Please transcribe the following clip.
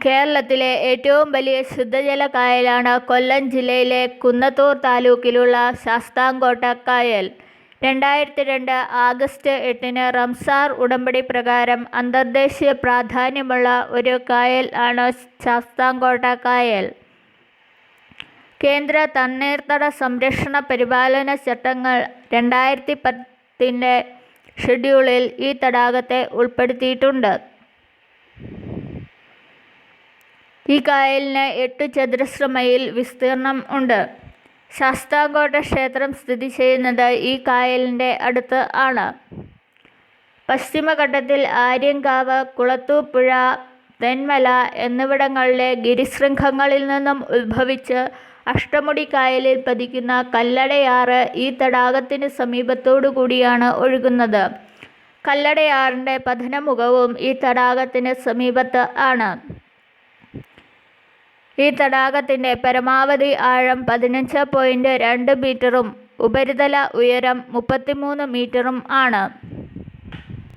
കേരളത്തിലെ ഏറ്റവും വലിയ ശുദ്ധജല കായലാണ് കൊല്ലം ജില്ലയിലെ കുന്നത്തൂർ താലൂക്കിലുള്ള ശാസ്താംകോട്ട കായൽ. 2002 ആഗസ്റ്റ് 8 റംസാർ ഉടമ്പടി പ്രകാരം അന്തർദേശീയ പ്രാധാന്യമുള്ള ഒരു കായൽ ആണ് ശാസ്താംകോട്ട കായൽ. കേന്ദ്ര തണ്ണീർത്തട സംരക്ഷണ പരിപാലന ചട്ടങ്ങൾ 2010 ഷെഡ്യൂളിൽ ഈ തടാകത്തെ ഉൾപ്പെടുത്തിയിട്ടുണ്ട്. ഈ കായലിന് 8 ചതുരശ്ര മൈൽ വിസ്തീർണം ഉണ്ട്. ശാസ്താംകോട്ട ക്ഷേത്രം സ്ഥിതി ചെയ്യുന്നത് ഈ കായലിൻ്റെ അടുത്ത് ആണ്. പശ്ചിമഘട്ടത്തിൽ ആര്യങ്കാവ്, കുളത്തൂപ്പുഴ, തെന്മല എന്നിവിടങ്ങളിലെ ഗിരിശൃംഗങ്ങളിൽ നിന്നും ഉത്ഭവിച്ച് അഷ്ടമുടി കായലിൽ പതിക്കുന്ന കല്ലടയാറ് ഈ തടാകത്തിന് സമീപത്തോടു കൂടിയാണ് ഒഴുകുന്നത്. കല്ലടയാറിൻ്റെ പതനമുഖവും ഈ തടാകത്തിന് സമീപത്ത് ആണ്. ഈ തടാകത്തിൻ്റെ പരമാവധി ആഴം 15.2 മീറ്ററും ഉപരിതല ഉയരം 33 മീറ്ററും ആണ്.